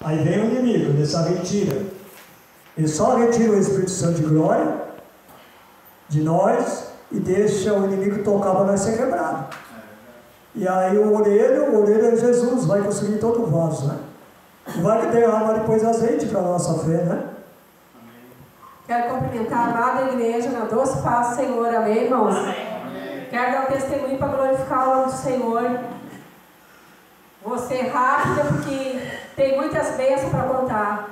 Aí vem o inimigo, nessa retira. Ele só retira o Espírito Santo de glória de nós e deixa o inimigo tocar para nós ser quebrado. E aí o olheiro é Jesus, vai consumir todo o vaso, né? E vai derramar depois azeite para a nossa fé, né? Quero cumprimentar a amada igreja na doce paz do Senhor, amém, irmãos? Amém. Quero dar um testemunho para glorificar o nome do Senhor. Vou ser rápida porque tem muitas bênçãos para contar.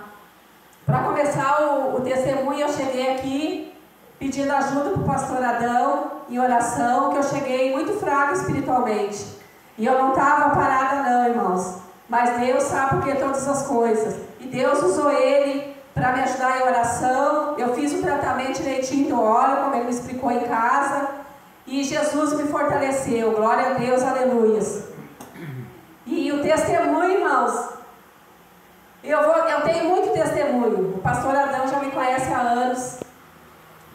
Para começar o testemunho, eu cheguei aqui pedindo ajuda para o pastor Adão em oração, que eu cheguei muito fraca espiritualmente. E eu não estava parada não, irmãos. Mas Deus sabe por que todas as coisas. E Deus usou ele para me ajudar em oração. Eu fiz o tratamento direitinho do óleo, como ele me explicou em casa. E Jesus me fortaleceu. Glória a Deus, aleluias. E o testemunho, irmãos, eu tenho muito testemunho. O pastor Adão já me conhece há anos.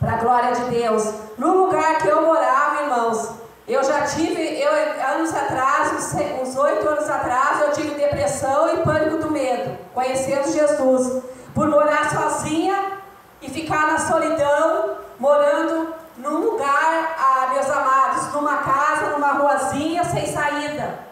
Para a glória de Deus. No lugar que eu morava, irmãos, eu já tive, anos atrás, uns 8 anos atrás, eu tive depressão e pânico do medo, conhecendo Jesus. Por morar sozinha e ficar na solidão, morando num lugar, meus amados, numa casa, numa ruazinha, sem saída.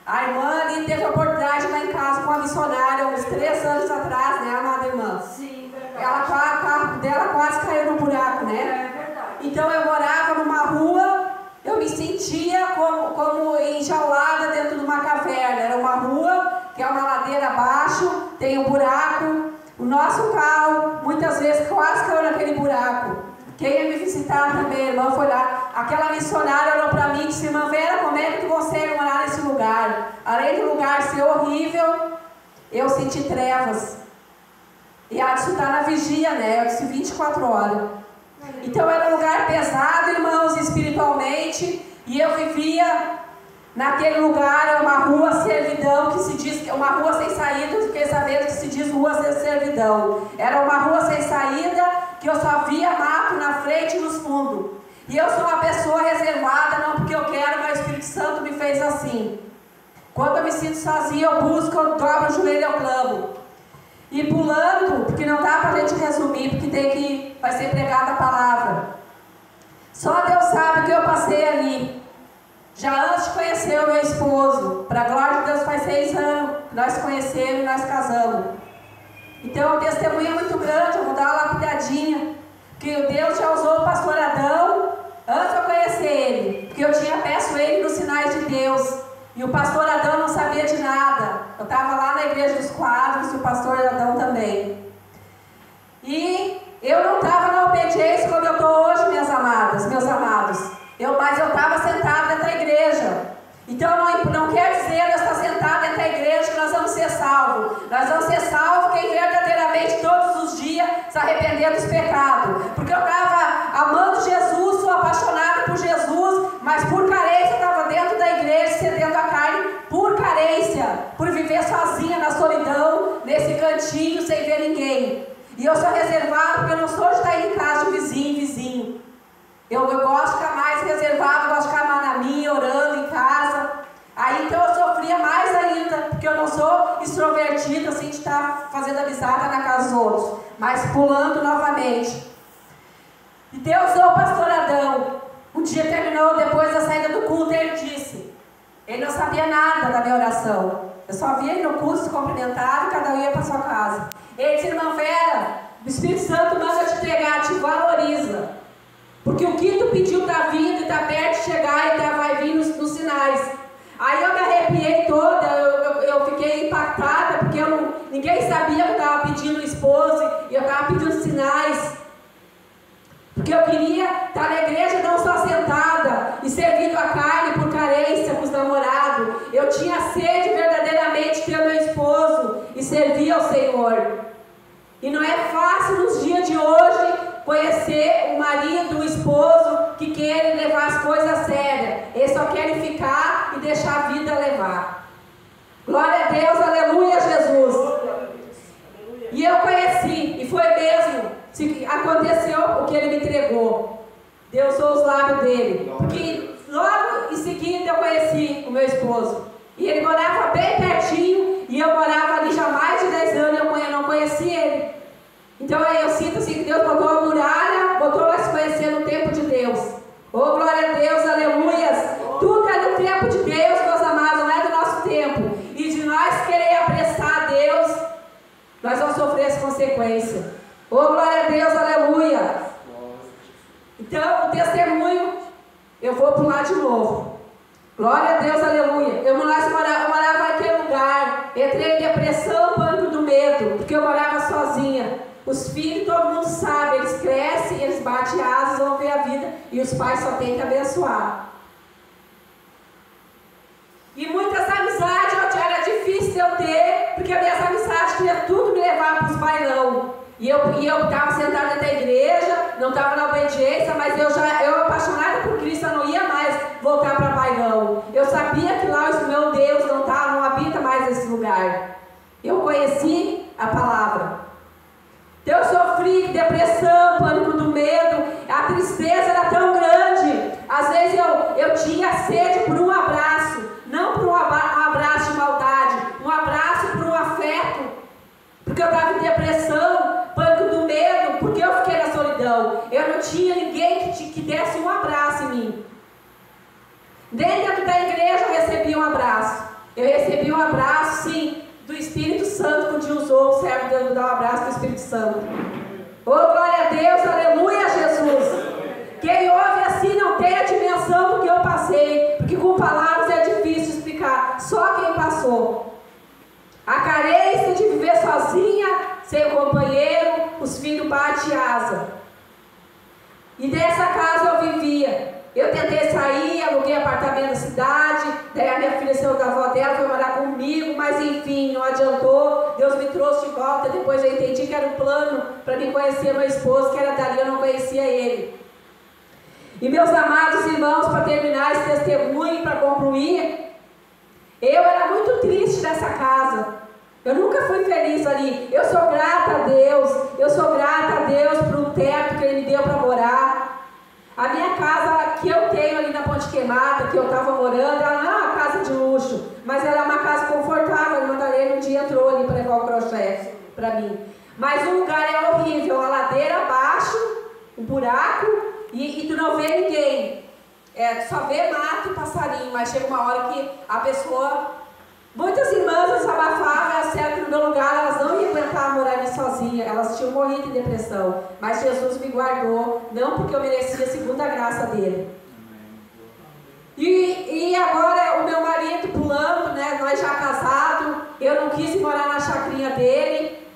A irmã ali teve a oportunidade lá em casa com a missionária, uns 3 anos atrás, né, amada irmã? Sim, verdade. O carro dela quase caiu no buraco, né? É verdade. Então eu morava numa rua, eu me sentia como enjaulada dentro de uma caverna. Era uma rua, que é uma ladeira abaixo, tem um buraco. O nosso carro, muitas vezes, quase caiu naquele buraco. Quem ia me visitar também, irmã, foi lá. Aquela missionária olhou para mim e disse: irmã Vera, como é que tu consegue morar nesse lugar? Além do lugar ser horrível, eu senti trevas. E ela disse: tá na vigia, né? Eu disse: 24 horas. Então era um lugar pesado, irmãos, espiritualmente. E eu vivia naquele lugar, uma rua servidão, que se diz, uma rua sem saída. Fiquei sabendo que se diz rua sem servidão. Era uma rua sem saída, que eu só via mato na frente e nos fundos. E eu sou uma pessoa reservada, não porque eu quero, mas o Espírito Santo me fez assim. Quando eu me sinto sozinha, eu busco, eu dobro o joelho e eu clamo. E pulando, porque não dá pra gente resumir, porque vai ser pregada a palavra. Só Deus sabe o que eu passei ali. Já antes de conhecer o meu esposo, para a glória de Deus, faz 6 anos que nós conhecemos e nós casamos. Então o testemunho é muito grande, eu vou dar uma lapidadinha. Que Deus já usou o pastor Adão antes de eu conhecer ele. Porque eu tinha peço ele nos sinais de Deus. E o pastor Adão não sabia de nada. Eu estava lá na igreja dos quadros e o pastor Adão também. E eu não estava na obediência como eu estou hoje, minhas amadas, meus amados. Mas eu estava sentada dentro da igreja. Então não quer dizer nós estar sentados dentro da igreja que nós vamos ser salvos. Nós vamos ser salvos quem verdadeiramente todos os dias se arrepender dos pecados. Porque eu estava amando Jesus, sou apaixonada por Jesus, mas por carência eu estava dentro da igreja, cedendo a carne, por carência, por viver sozinha na solidão, nesse cantinho, sem ver ninguém. E eu sou reservada porque eu não sou de estar em casa de vizinho em vizinho. Eu gosto de ficar mais reservado, gosto de ficar mais na minha, orando em casa. Aí então eu sofria mais ainda, porque eu não sou extrovertida, assim, de estar fazendo amizade na casa dos outros. Mas pulando novamente. E Deus usou o pastor Adão. Um dia terminou, depois da saída do culto, ele disse. Ele não sabia nada da minha oração. Eu só via ele no culto, se cumprimentava e cada um ia para sua casa. Ele disse: irmã Vera, o Espírito Santo manda te pegar, te valoriza. Porque o que tu pediu está vindo e está perto de chegar e vai vir nos sinais. Aí eu me arrepiei toda, eu fiquei impactada, porque ninguém sabia que eu estava pedindo esposo e eu estava pedindo sinais. Porque eu queria estar na igreja não só sentada e servindo a carne por carência com os namorados. Eu tinha sede verdadeiramente de ter meu esposo e servir ao Senhor. E não é fácil nos dias de hoje conhecer o marido, o esposo que querem levar as coisas a sério. Eles só querem ficar e deixar a vida levar. Glória a Deus, aleluia, Jesus. E eu conheci, e foi mesmo, aconteceu o que ele me entregou. Deus usou os lábios dele. Porque logo em seguida eu conheci o meu esposo. E ele morava bem pertinho, e eu morava ali já mais Deus botou a muralha, botou nós conhecendo o tempo de Deus. Oh, glória a Deus, aleluias. Tudo é no tempo de Deus, meus amados, não é do nosso tempo. E de nós querer apressar a Deus, nós vamos sofrer as consequências. Oh, glória a Deus, aleluia. Então, o testemunho, eu vou pular de novo. Glória a Deus, aleluia. Eu morava naquele lugar, entrei em depressão, pânico do medo, porque eu morava sozinha. Os filhos, todo mundo sabe, eles crescem, eles batem asas, vão ver a vida, e os pais só têm que abençoar. E muitas amizades era difícil de eu ter, porque as minhas amizades queriam tudo me levar para os bailão. E eu estava sentada dentro da igreja, não estava na obediência, mas eu apaixonada por Cristo, eu não ia mais voltar para bailão. Eu sabia que lá o meu Deus não habita mais nesse lugar. Eu conheci a palavra. Então eu sofri depressão, pânico do medo, a tristeza era tão grande. Às vezes eu tinha sede por um abraço, não por um abraço de maldade, um abraço por um afeto, porque eu estava em depressão, pânico do medo, porque eu fiquei na solidão. Eu não tinha ninguém que desse um abraço em mim. Dentro da igreja eu recebi um abraço. Eu recebi um abraço, sim, do Espírito Santo, quando usou o servo de dar um abraço do Espírito Santo. Oh, glória a Deus, aleluia, Jesus. Quem ouve assim não tem a dimensão do que eu passei, porque com palavras é difícil explicar, só quem passou. A carência de viver sozinha, sem companheiro, os filhos batem asa. E dessa casa eu vivia. Eu tentei sair, aluguei apartamento na cidade, daí a minha filha saiu da avó dela, foi morar comigo, mas enfim, não adiantou. Deus me trouxe de volta, depois eu entendi que era um plano para me conhecer meu esposo, que era dali, eu não conhecia ele. E meus amados irmãos, para terminar esse testemunho, para concluir, eu era muito triste nessa casa. Eu nunca fui feliz ali. Eu sou grata a Deus por um teto que Ele me deu para morar. A minha casa que eu tenho ali na Ponte Queimada, que eu estava morando, ela não é uma casa de luxo, mas ela é uma casa confortável. A irmã Darlene um dia entrou ali para levar o crochê para mim. Mas o lugar é horrível, a ladeira abaixo, um buraco, e tu não vê ninguém. Tu só vê mato e passarinho, mas chega uma hora que a pessoa... Muitas irmãs desabafavam, é certo que no meu lugar elas não iam aguentar morar ali sozinhas, elas tinham morrido de depressão, mas Jesus me guardou, não porque eu merecia, segundo a graça dele. E agora o meu marido pulando, né, nós já casados, eu não quis morar na chacrinha dele,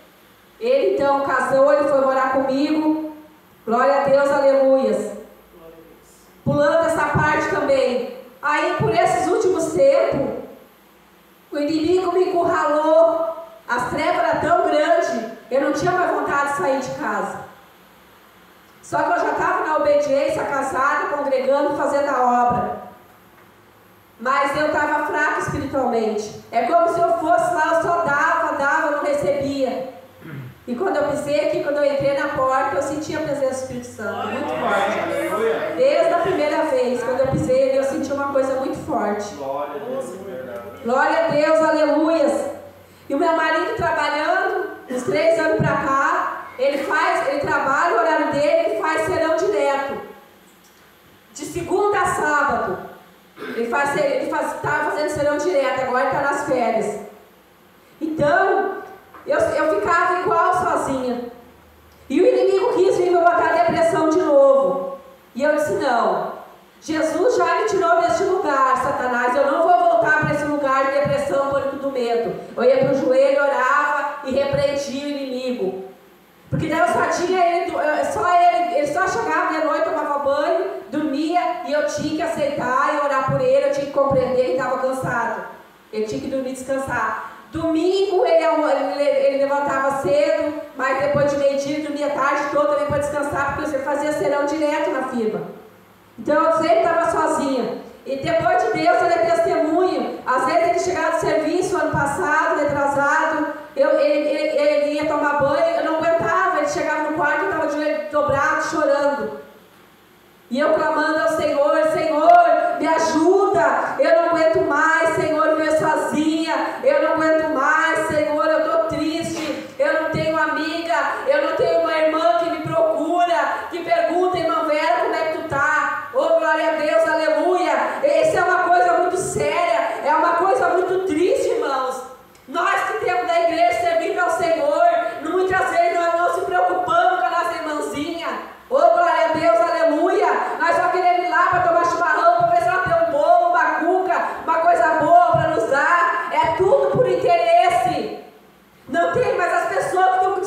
ele então casou, ele foi morar comigo, glória a Deus, aleluias. Pulando essa parte também, aí por esses últimos tempos, o inimigo me encurralou, as trevas eram tão grandes, eu não tinha mais vontade de sair de casa. Só que eu já estava na obediência, casada, congregando, fazendo a obra. Mas eu estava fraca espiritualmente. É como se eu fosse lá, eu só dava, eu não recebia. E quando eu pisei aqui, quando eu entrei na porta, eu senti a presença do Espírito Santo, muito forte. Desde a primeira vez, quando eu pisei ali, eu senti uma coisa muito forte. Glória a Deus, aleluias. E o meu marido trabalhando, uns 3 anos para cá, ele trabalha o horário dele, ele faz serão direto. De segunda a sábado. Ele estava fazendo serão direto, agora está nas férias. Então, eu ficava igual sozinha. E o inimigo quis vir me botar depressão de novo. E eu disse, não. Jesus já me tirou deste lugar, Satanás. Eu não vou voltar para esse lugar de depressão, pânico do medo. Eu ia para o joelho, orava e repreendia o inimigo. Porque daí eu só tinha ele só chegava de noite, tomava banho, dormia e eu tinha que aceitar e orar por ele. Eu tinha que compreender que estava cansado. Ele tinha que dormir e descansar. Domingo ele levantava cedo, mas depois de meio-dia ele dormia a tarde toda também para descansar, porque você fazia serão direto na firma. Então eu sempre estava sozinha. E depois de Deus, ele é testemunho. Às vezes ele chegava do serviço ano passado, retrasado, ele ia tomar banho, eu não aguentava, ele chegava no quarto, eu estava de joelho dobrado, chorando. E eu clamando ao Senhor, Senhor, me ajuda, eu não aguento mais, Senhor, viver sozinha, eu não aguento mais, Senhor, eu estou triste, eu não tenho amiga, eu não tenho uma irmã que me procura.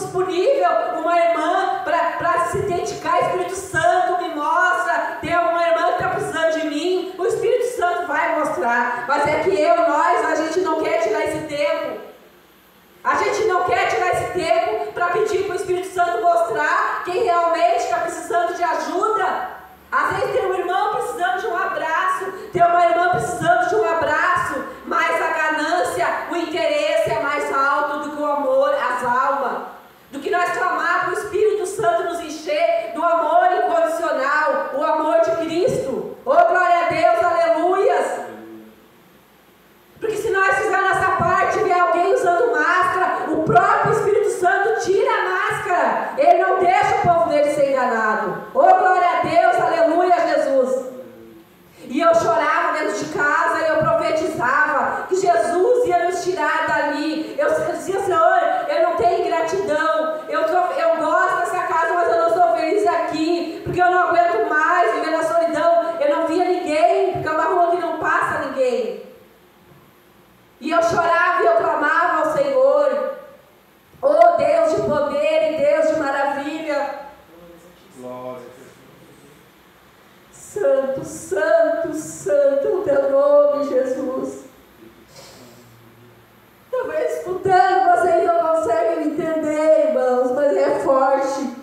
disponível uma irmã para se dedicar. Espírito Santo me mostra, tem alguma irmã que está precisando de mim, o Espírito Santo vai mostrar. Mas é que a gente não quer tirar esse tempo. A gente não quer tirar esse tempo para pedir para o Espírito Santo mostrar quem realmente está precisando de ajuda. Às vezes tem um irmão precisando de um abraço, tem uma irmã precisando de um abraço, mas a ganância, o interesse é mais alto do que o amor às almas, do que nós clamar para o Espírito Santo nos encher do amor incondicional, o amor de Cristo. Oh, glória a Deus, aleluias! Porque se nós fizermos essa parte e ver alguém usando máscara, o próprio Espírito Santo tira a máscara. Ele não deixa o povo dele ser enganado. Oh, glória a Deus, aleluia, Jesus. E eu chorava dentro de casa e eu profetizava que Jesus ia nos tirar dali. Eu dizia, Senhor, eu não tenho gratidão. Eu gosto dessa casa, mas eu não sou feliz aqui. Porque eu não aguento mais viver na solidão. Eu não via ninguém, porque é uma rua que não passa ninguém. E eu chorava e eu clamava ao Senhor. Oh, Deus de poder e Deus de maravilha. Santo, santo, santo é o teu nome, Jesus. Talvez escutando vocês não conseguem entender, irmãos, mas é forte.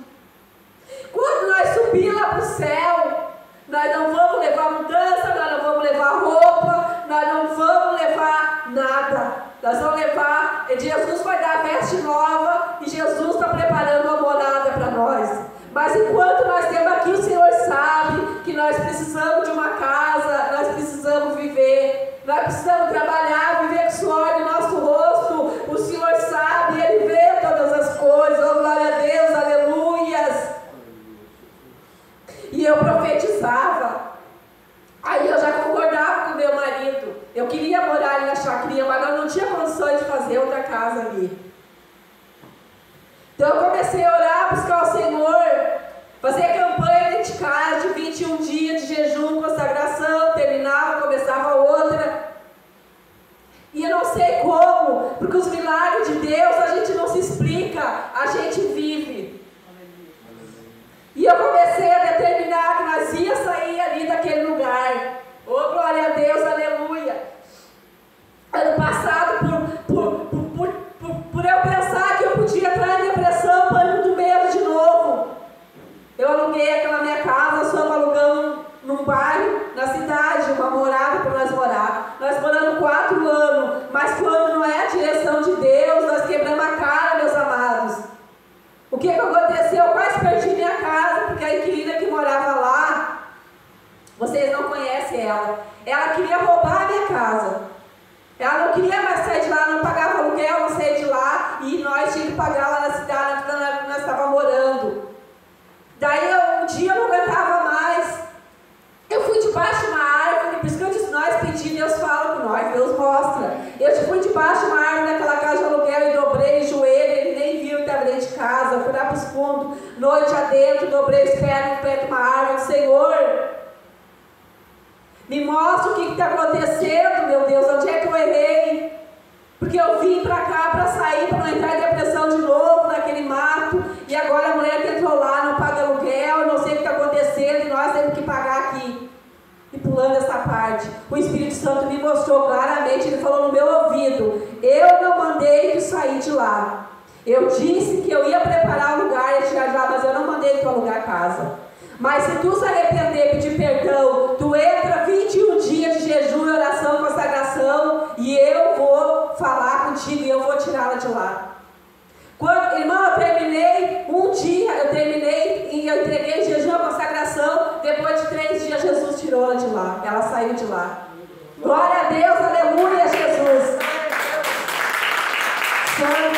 Quando nós subir lá para o céu, nós não vamos levar mudança, nós não vamos levar roupa, nós não vamos levar nada. Nós vamos levar, Jesus vai dar a veste nova e Jesus está preparando uma morada para nós. Mas enquanto nós temos aqui, o Senhor sabe que nós precisamos de uma casa, nós precisamos viver, nós precisamos trabalhar, viver com o suor do nosso rosto. O Senhor sabe, Ele vê todas as coisas. Oh, glória a Deus, aleluias. E eu profetizava. Aí eu já concordava com o meu marido. Eu queria morar ali na chacrinha, mas eu não tinha condições de fazer outra casa ali. Então eu comecei a orar, buscar o Senhor, fazer campanha dentro de casa de 21 dias de jejum, consagração, terminava, começava outra. E eu não sei como, porque os milagres de Deus a gente não se explica, a gente vive. E eu comecei a determinar que nós ia sair ali daquele lugar. Oh, glória a Deus, aleluia. Ano passado, por eu pensar que eu podia entrar em depressão, pânico do medo de novo, eu aluguei aquela minha casa, nós fomos alugando num bairro, na cidade, uma morada para nós morar. Nós moramos 4 anos, mas quando não é a direção de Deus, nós quebramos a cara, meus amados. O que aconteceu? Eu quase perdi minha casa, porque a inquilina que morava lá, vocês não conhecem ela queria roubar a minha casa. Ela não queria mais sair de lá, não pagava aluguel, não saía de lá, e nós tínhamos que pagar lá na cidade onde nós estávamos morando. Daí um dia eu não aguentava mais, eu fui debaixo de uma árvore, por isso que eu disse, nós pedimos, Deus fala com nós, Deus mostra. Eu fui debaixo de uma árvore naquela casa de aluguel e dobrei o joelho, ele nem viu que estava dentro de casa, fui lá para os fundos, noite adentro, dobrei os pés no pé de uma árvore, Senhor, me mostra o que está acontecendo, meu Deus, onde é que eu errei? Porque eu vim para cá para sair, para não entrar em depressão de novo, naquele mato, e agora a mulher que entrou lá não paga aluguel, eu não sei o que está acontecendo, e nós temos que pagar aqui. E pulando essa parte, o Espírito Santo me mostrou claramente, ele falou no meu ouvido, eu não mandei tu sair de lá. Eu disse que eu ia preparar o lugar e tirar de lá, mas eu não mandei tu alugar a casa. Mas se tu se arrepender, pedir perdão, tu entra 21 dias de jejum, oração, consagração, e eu vou falar contigo e eu vou tirá-la de lá. Quando, irmão, eu terminei um dia, eu entreguei jejum, a consagração, depois de 3 dias Jesus tirou ela de lá, ela saiu de lá. Glória a Deus, aleluia, Jesus. Santo,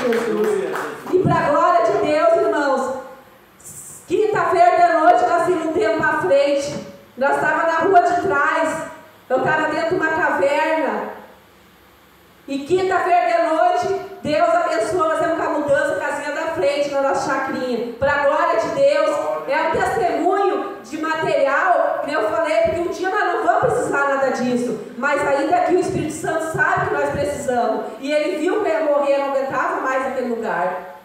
Jesus. E para a glória de Deus, irmãos, quinta-feira de noite nós tínhamos um tempo à frente, nós estávamos na rua de trás, eu estava dentro de uma caverna, e quinta-feira de noite, Deus abençoou, nós temos uma mudança, casinha da frente, na nossa chacrinha, para a glória de Deus, é um testemunho de material, que eu falei, porque um dia nós não vamos precisar nada disso, mas ainda que o Espírito Santo sabe que nós precisamos, precisamos. E ele viu que eu ia morrer, não aguentava mais naquele lugar.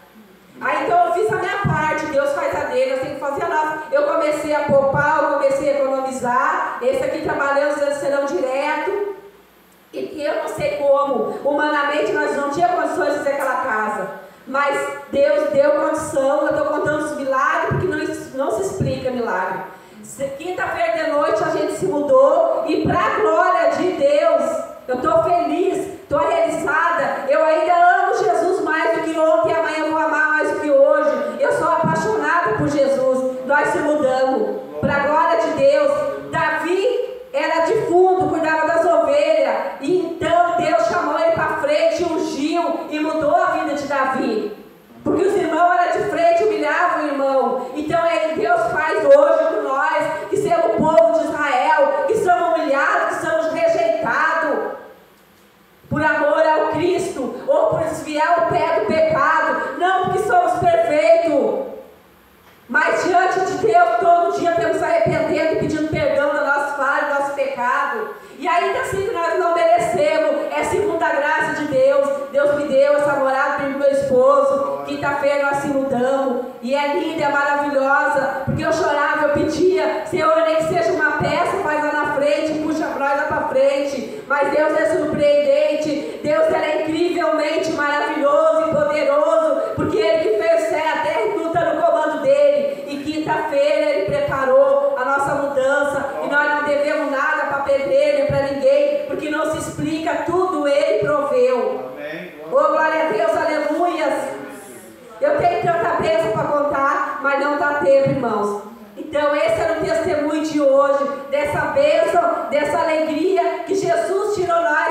Aí então eu fiz a minha parte, Deus faz a dele, eu tenho que fazer a nossa. Eu comecei a poupar, eu comecei a economizar. Esse aqui trabalhando, eles serão direto. E eu não sei como, humanamente nós não tínhamos condições de fazer aquela casa. Mas Deus deu condição, eu estou contando os milagres, porque não se explica milagre. Quinta-feira de noite a gente se mudou e para a glória de Deus, eu estou feliz, estou realizada. Eu ainda amo Jesus mais do que ontem, amanhã eu vou amar mais do que hoje. Eu sou apaixonada por Jesus. Nós se mudamos para a glória de Deus. Davi era de fundo, cuidava das ovelhas. E então Deus chamou ele para frente, ungiu e mudou a vida de Davi. Porque os irmãos eram de frente, humilhavam o irmão. Então Deus faz hoje com nós, que somos o povo de Israel, que somos humilhados, que somos rejeitados por amor ao Cristo, ou por desviar o pé do pecado, não porque somos perfeitos, mas diante de Deus todo dia temos arrependendo e pedindo perdão das nossas falhas, do nosso pecado, e ainda assim que nós não merecemos, é segundo a graça de Deus. Deus me deu essa morada para o meu esposo. Quinta-feira nós se mudamos, e é linda, é maravilhosa, porque eu chorava, eu pedia, Senhor, nem que seja uma peça, faz lá na frente, puxa nós lá para frente. Mas Deus é surpreendente, Deus é incrivelmente maravilhoso e poderoso, porque Ele que fez céu, a terra e tudo está no comando dEle. E quinta-feira Ele preparou a nossa mudança, e nós não devemos nada para pedreiro nem para ninguém, porque não se explica, tudo Ele proveu. Oh, glória a Deus, aleluias. Eu tenho tanta bênção para contar, mas não dá tempo, irmãos. Então esse era o testemunho de hoje, dessa bênção, dessa alegria, que Jesus tirou nós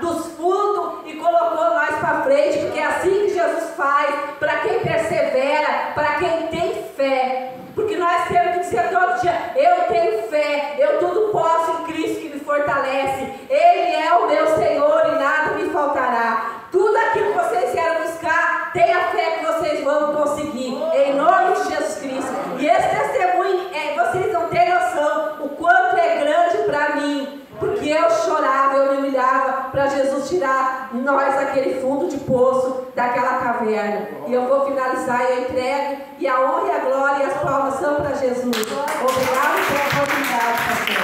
dos fundos e colocou nós para frente, porque é assim que Jesus faz, para quem persevera, para quem tem fé. Porque nós temos que dizer todo dia, eu tenho fé, eu tudo posso em Cristo que me fortalece. Ele é o meu Senhor e nada me faltará. Tudo aquilo que vocês vieram buscar, tenha fé que vocês vão conseguir, em nome de Jesus Cristo. E esse testemunho, vocês não têm noção o quanto é grande para mim, porque eu chorava, eu me humilhava para Jesus tirar nós daquele fundo de poço, daquela caverna. E eu vou finalizar e eu entrego, e a honra e a glória e as palmas são para Jesus. Obrigado pela oportunidade, pastor.